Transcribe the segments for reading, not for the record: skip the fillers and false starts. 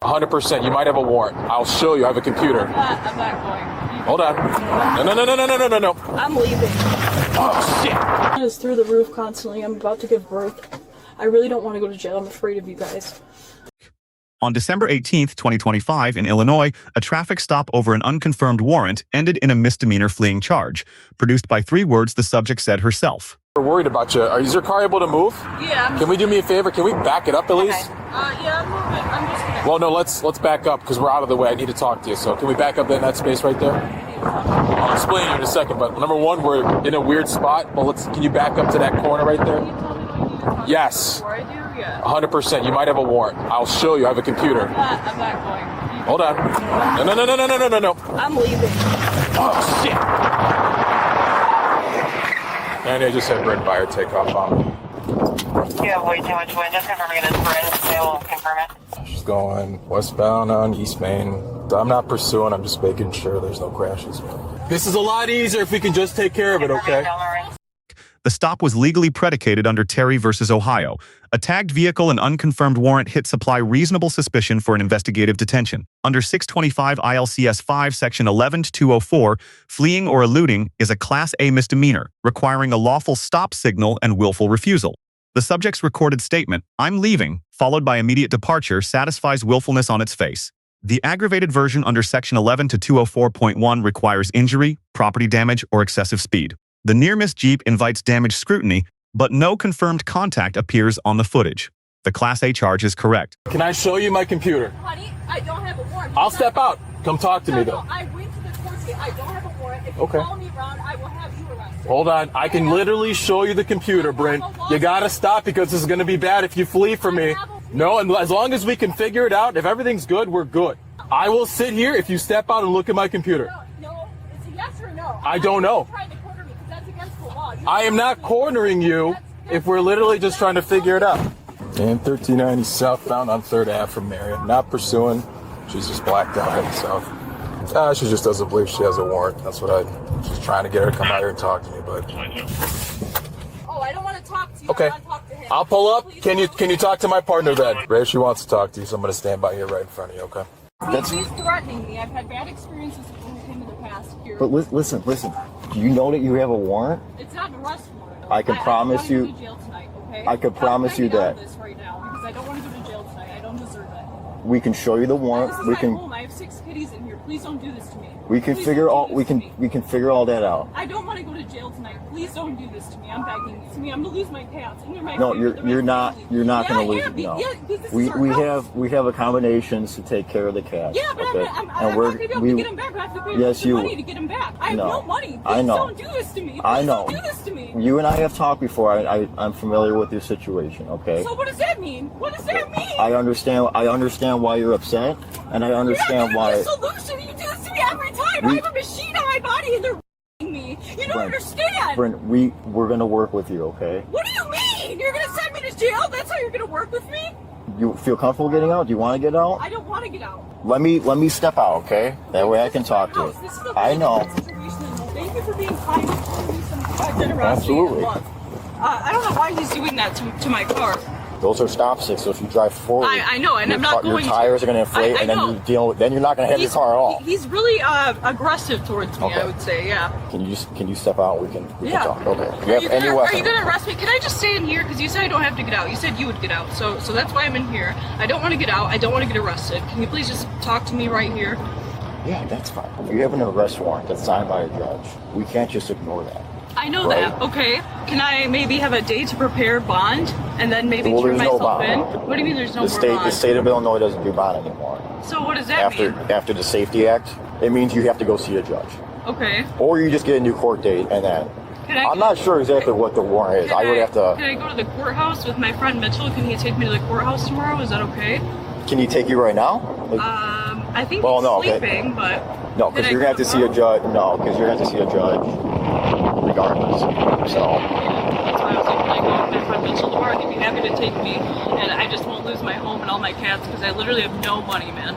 100%. You might have a warrant. I'll show you. I have a computer. I'm not going. Hold on. No. I'm leaving. Oh, shit. It's through the roof constantly. I'm about to give birth. I really don't want to go to jail. I'm afraid of you guys. On December 18th, 2025, in Illinois, a traffic stop over an unconfirmed warrant ended in a misdemeanor fleeing charge, produced by 3 words the subject said herself. We're worried about you. Is your car able to move? Yeah. Can we do me a favor? Can we back it up at least? Yeah, I'm moving. I'm just gonna... Well, no, let's back up because we're out of the way. I need to talk to you. So can we back up in that space right there? I'll explain to you in a second. But number one, we're in a weird spot. Well, can you back up to that corner right there? Can you tell me what you need to talk Yes. before I do? Yeah. 100%. You might have a warrant. I'll show you. I have a computer. I'm not going. Hold on. No. I'm leaving. Oh, shit. And I just had red fire take off on me. You have way too much wind. Just confirming it is Brent. They will confirm it. She's going westbound on East Main. I'm not pursuing. I'm just making sure there's no crashes. This is a lot easier if we can just take care of it, okay? The stop was legally predicated under Terry versus Ohio. A tagged vehicle and unconfirmed warrant hit supply reasonable suspicion for an investigative detention. Under 625 ILCS 5, Section 11-204, fleeing or eluding is a Class A misdemeanor, requiring a lawful stop signal and willful refusal. The subject's recorded statement, "I'm leaving," followed by immediate departure, satisfies willfulness on its face. The aggravated version under Section 11-204.1 requires injury, property damage, or excessive speed. The near-miss Jeep invites damage scrutiny, but no confirmed contact appears on the footage. The Class A charge is correct. Can I show you my computer? Honey, I don't have a warrant. I'll step out. Come talk to me, though. I went to the court state. I don't have a warrant. If you Okay. follow me around, I will have you arrested. Hold on. I can literally show you the computer, Brent. You gotta stop because this is gonna be bad if you flee from me. No, and as long as we can figure it out, if everything's good, we're good. I will sit here if you step out and look at my computer. No, it's a yes or no. I don't know. You're trying to corner me because that's against the law. I am not cornering you if we're literally just trying to figure it out. And 1390 southbound on 3rd Ave from Marion. Not pursuing. She's just blacked out heading south. She just doesn't believe she has a warrant. That's what she's trying to get her to come out here and talk to me, but. Oh, I don't want to talk to you. Okay. I want to talk to him. I'll pull up. Please Can you talk to my partner then? Ray, she wants to talk to you, so I'm gonna stand by here right in front of you, okay? He's threatening me. I've had bad experiences with him in the past here. But listen. Do you know that you have a warrant? It's not an arrest warrant. I can promise you. I don't want to go to jail tonight, okay? I can promise you that. This right now because I don't want to go to jail tonight. I don't deserve it. We can show you the warrant. This is We my can. home. I have 6 kitties in here. Please don't do this to me. We can Please figure don't all. do We this to me. can figure all that out. I don't want to go to jail tonight. Please don't do this to me. I'm begging you. To me, I'm gonna lose my cats. And they're my No, family. They're my you're not. family. You're not Yeah, going to lose yeah, it. No. yeah, because this We is our house. have accommodations to take care of the cats. Yeah, but okay? I'm not going to be able to get him back. I have to pay Yes, the you money will. to get him back. I have No. no money. Please I know. don't do this to me. Please I know. Don't do this to me. You and I have talked before. I'm familiar with your situation. Okay. So what does that mean? What does that mean? I understand why you're upset, and I understand You're why. not giving me a solution. You do this to me every time. I have a machine on my body and they're me. You don't understand. Brent, we're gonna work with you. Okay. What do you mean? You're gonna send me to jail? That's how you're gonna work with me? You feel comfortable getting out? Do you want to get out? I don't want to get out. Let me step out, okay? That way I can talk to you. This is a I know. situation. Thank you for being kind and showing me some generosity. Absolutely. And love. I don't know why he's doing that to my car. Those are stop sticks, so if you drive forward, I know, and I'm not going your tires are going to inflate, I and then know. then you're not going to have your car at all. He's really aggressive towards me, Okay. I would say, yeah. Can you step out? We can talk. Okay. Are you weapon? gonna arrest me? Can I just stay in here? Because you said I don't have to get out. You said you would get out, so that's why I'm in here. I don't want to get out. I don't want to get arrested. Can you please just talk to me right here? Yeah, that's fine. You have an arrest warrant that's signed by a judge. We can't just ignore that. I know Right. that. Okay. Can I maybe have a day to prepare bond and then maybe Well, turn there's no myself bond. in? What do you mean there's no more bond? The state of Illinois doesn't do bond anymore. So what does that mean? After the Safety Act, it means you have to go see a judge, Okay. or you just get a new court date and then. Can I I'm not sure exactly what the warrant is. I would have to. Can I go to the courthouse with my friend Mitchell? Can he take me to the courthouse tomorrow? Is that okay? Can he take you right now? I think Well, he's no, okay. sleeping, but... No, because you're going to have to see a judge. No, because you're going to have to see a judge regardless. So. That's why I was like, can I go with my friend Mitchell tomorrow? He'd be happy to take me, and I just won't lose my home and all my cats because I literally have no money, man.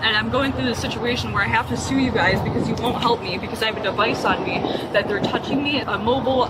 And I'm going through this situation where I have to sue you guys because you won't help me because I have a device on me that they're touching me, a mobile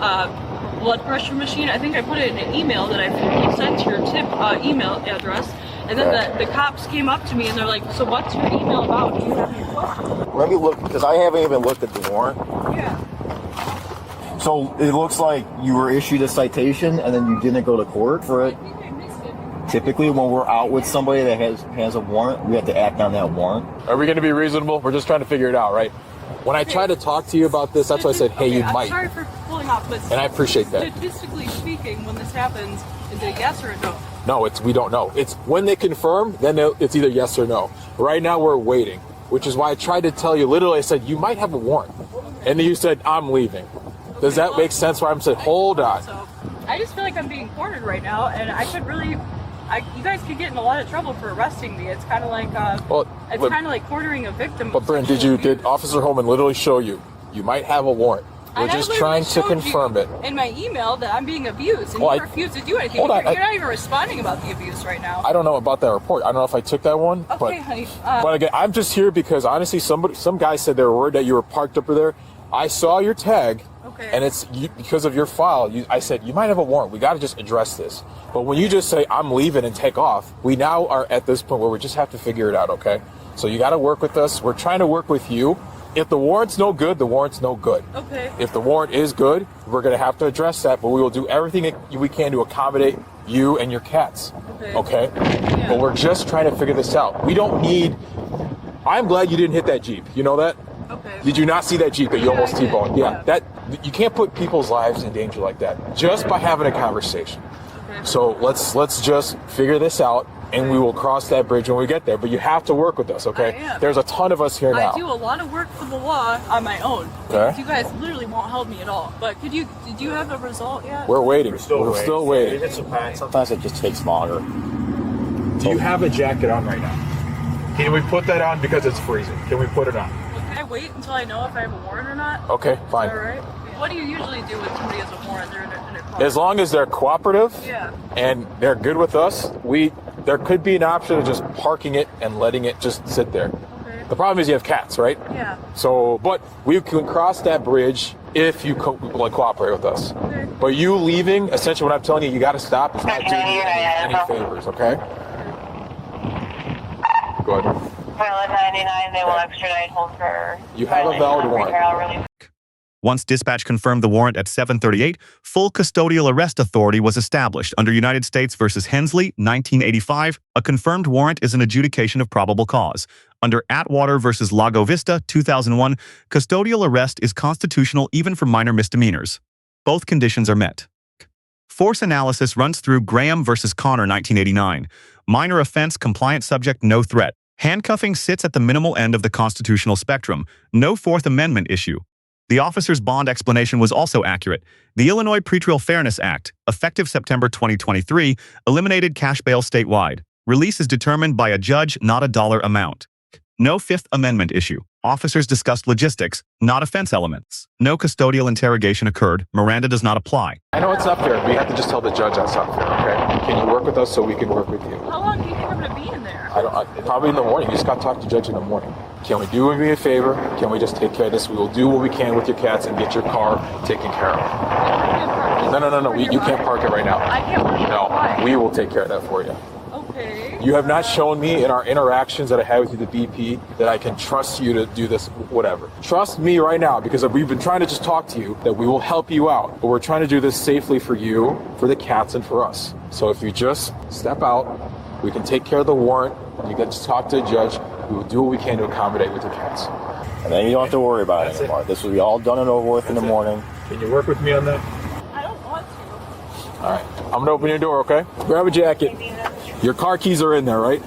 blood pressure machine. I think I put it in an email that I sent to your tip email address. And then the cops came up to me and they're like, so what's your email about? Do you have any questions? Let me look, because I haven't even looked at the warrant. Yeah. So it looks like you were issued a citation and then you didn't go to court for it. I think I missed it. Typically, when we're out with somebody that has a warrant, we have to act on that warrant. Are we going to be reasonable? We're just trying to figure it out, right? When I tried to talk to you about this, that's why I said, hey, you I'm might. sorry for pulling off, but And I appreciate that. statistically speaking, when this happens, is it a yes or a no? No, we don't know. It's when they confirm, then it's either yes or no. Right now, we're waiting, which is why I tried to tell you. Literally, I said, you might have a warrant. And then you said, I'm leaving. Does that make sense? Why I'm saying, hold on. So, I just feel like I'm being cornered right now, and I could really, you guys could get in a lot of trouble for arresting me. It's kind of like, it's kind of like cornering a victim. But Brent, did Officer Holman literally show you? You might have a warrant. We're just trying to confirm it. In my email that I'm being abused, and Well, you refuse to do anything. hold on, You're not even responding about the abuse right now. I don't know about that report. I don't know if I took that one. Okay, but, honey. But again, I'm just here because honestly, some guy said they were worried that you were parked up there. I saw your tag. Okay. And it's because of your file. I said, you might have a warrant. We got to just address this. But when you just say, I'm leaving and take off, we now are at this point where we just have to figure it out, okay? So you got to work with us. We're trying to work with you. If the warrant's no good, the warrant's no good. Okay. If the warrant is good, we're going to have to address that, but we will do everything we can to accommodate you and your cats. Okay? Yeah. But we're just trying to figure this out. We don't need... I'm glad you didn't hit that Jeep. You know that? Okay. Did you not see that Jeep that you almost I did. T-boned? Yeah. That you can't put people's lives in danger like that just by having a conversation. Okay. So let's just figure this out, and we will cross that bridge when we get there. But you have to work with us, okay? I am. There's a ton of us here now. I do a lot of work for the law on my own. Okay. You guys literally won't help me at all. But did you have a result yet? We're waiting. We're still waiting. Sometimes it just takes longer. Do you have a jacket on right now? Can we put that on because it's freezing? Can we put it on? Can I wait until I know if I have a warrant or not? Okay, fine. All right. What do you usually do when somebody has a warrant? They're in a car. As long as they're cooperative Yeah. and they're good with us, there could be an option of just parking it and letting it just sit there. Okay. The problem is you have cats, right? Yeah. So, but we can cross that bridge if you cooperate with us. Okay. But you leaving, essentially what I'm telling you, you got to stop. It's not doing you any favors, okay? Go ahead. Well, at 99, they will extradite hold for... You have a valid warrant. Pretrial. Once dispatch confirmed the warrant at 7:38, full custodial arrest authority was established under United States versus Hensley, 1985. A confirmed warrant is an adjudication of probable cause. Under Atwater versus Lago, Vista, 2001, custodial arrest is constitutional even for minor misdemeanors. Both conditions are met. Force analysis runs through Graham versus Connor, 1989. Minor offense, compliant subject, no threat. Handcuffing sits at the minimal end of the constitutional spectrum. No Fourth Amendment issue. The officer's bond explanation was also accurate. The Illinois Pretrial Fairness Act, effective September 2023, eliminated cash bail statewide. Release is determined by a judge, not a dollar amount. No Fifth Amendment issue. Officers discussed logistics, not offense elements. No custodial interrogation occurred. Miranda does not apply. I know it's up there, but you have to just tell the judge that's up there, okay? Can you work with us so we can work with you? How long do you think I'm going to be in there? Probably in the morning. You just got to talk to the judge in the morning. Can we do me a favor? Can we just take care of this? We will do what we can with your cats and get your car taken care of. No. You can't park it right now. I can't park it. Why? No, we will take care of that for you. Okay. You have not shown me in our interactions that I had with you, the BP, that I can trust you to do this, whatever. Trust me right now, because we've been trying to just talk to you, that we will help you out. But we're trying to do this safely for you, for the cats, and for us. So if you just step out, we can take care of the warrant. You get to talk to the judge. We will do what we can to accommodate with the cats. And then you don't have to worry about it anymore. This will be all done and over with in the morning. Can you work with me on that? I don't want to. All right. I'm going to open your door, okay? Grab a jacket. Your car keys are in there, right?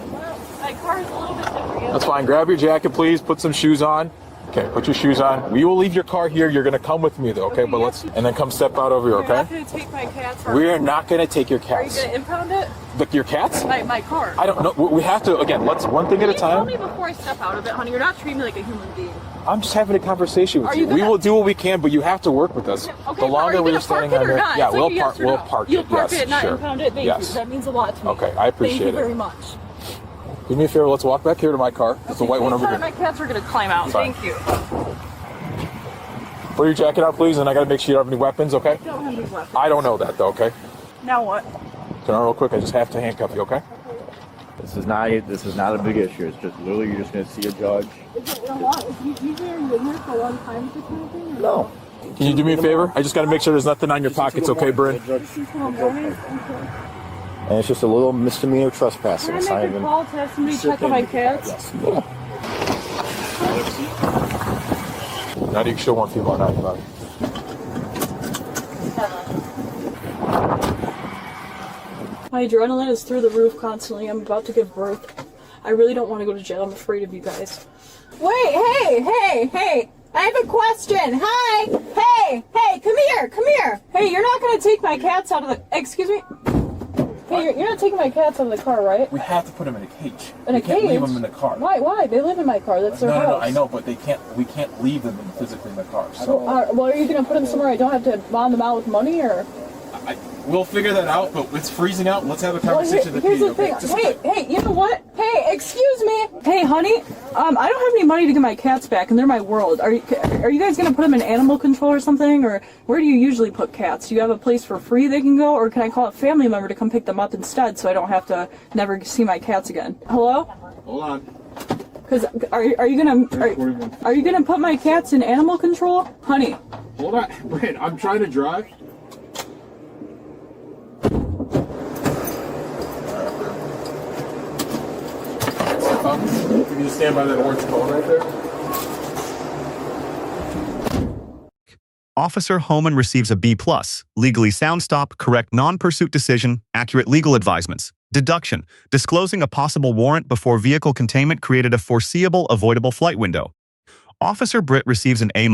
My car is a little bit different. That's fine. Grab your jacket, please. Put some shoes on. Okay, put your shoes on. We will leave your car here. You're going to come with me, though, okay? But and then come step out over here, You're not okay? going to take my cats. We are not going to take your Are you cats. going to impound it? Your cats? My car. I don't know. We have to, again, let's one thing at a Tell time. me before I step out of it, honey. You're not treating me like a human being. I'm just having a conversation with Are you. you gonna- We will do what we can, but you have to work with us. Okay, The longer we're are you standing gonna on park it or there, not? yeah, It's like we'll a yes park. or We'll no. park You'll it. park Yes, it, not sure. impound it. Thank Yes. you. That means a lot to me. Okay, I appreciate Thank you it. very much. Do me a favor. Let's walk back here to my car. It's the white one over Tell me here. my cats are going to climb out. Fine. Thank you. Pull your jacket out, please, and I gotta make sure you don't have any weapons, okay? I don't have any weapons. I don't know that, though, okay? Now what? Turn around real quick. I just have to handcuff you, okay? This is not a big issue. It's just literally you're just going to see a judge. Is it a lot? Usually are you in here for a long time for something? No. Can you do me a favor? I just gotta make sure there's nothing on your pockets, okay, Bryn? And it's just a little misdemeanor trespassing. Can It's I not make a even. call to have somebody check on my cats? Yes. Yeah. Now you can show one female out about it. My adrenaline is through the roof constantly. I'm about to give birth. I really don't want to go to jail. I'm afraid of you guys. Wait, hey! I have a question. Hi! Hey, come here! Hey, you're not gonna take my cats out of the... Excuse me? Hey, you're not taking my cats out of the car, right? We have to put them in a cage. In a we can't cage? leave them in the car. Why? They live in my car. That's their house. No, I know, but we can't leave them physically in the car. So Well, are you gonna put them somewhere I don't have to bond them out with money, or... we'll figure that out, but it's freezing out. Let's have a conversation. Well, here's the thing. Hey, you know what? Hey, excuse me. Hey, honey. I don't have any money to get my cats back, and they're my world. Are you guys gonna put them in animal control or something, or where do you usually put cats? Do you have a place for free they can go, or can I call a family member to come pick them up instead, so I don't have to never see my cats again? Hello? Hold on. Because are you gonna put my cats in animal control, honey? Hold on, Bryn. I'm trying to drive. Can you just stand by that orange cone right there? Officer Homan receives a B+, legally sound stop, correct non-pursuit decision, accurate legal advisements. Deduction, disclosing a possible warrant before vehicle containment created a foreseeable, avoidable flight window. Officer Britt receives an A-.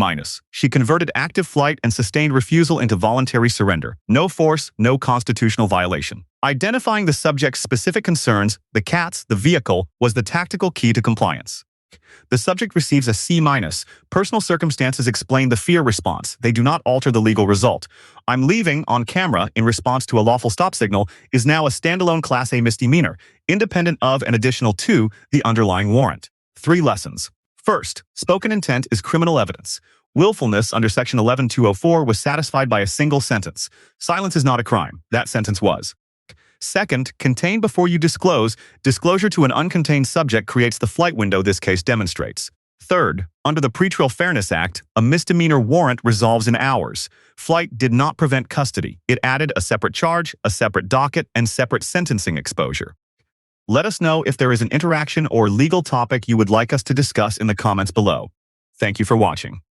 She converted active flight and sustained refusal into voluntary surrender. No force, no constitutional violation. Identifying the subject's specific concerns, the cats, the vehicle, was the tactical key to compliance. The subject receives a C-. Personal circumstances explain the fear response. They do not alter the legal result. I'm leaving on camera in response to a lawful stop signal is now a standalone Class A misdemeanor, independent of and additional to the underlying warrant. 3 lessons. First, spoken intent is criminal evidence. Willfulness under Section 11204 was satisfied by a single sentence. Silence is not a crime. That sentence was. Second, contain before you disclose. Disclosure to an uncontained subject creates the flight window this case demonstrates. Third, under the Pretrial Fairness Act, a misdemeanor warrant resolves in hours. Flight did not prevent custody. It added a separate charge, a separate docket, and separate sentencing exposure. Let us know if there is an interaction or legal topic you would like us to discuss in the comments below. Thank you for watching.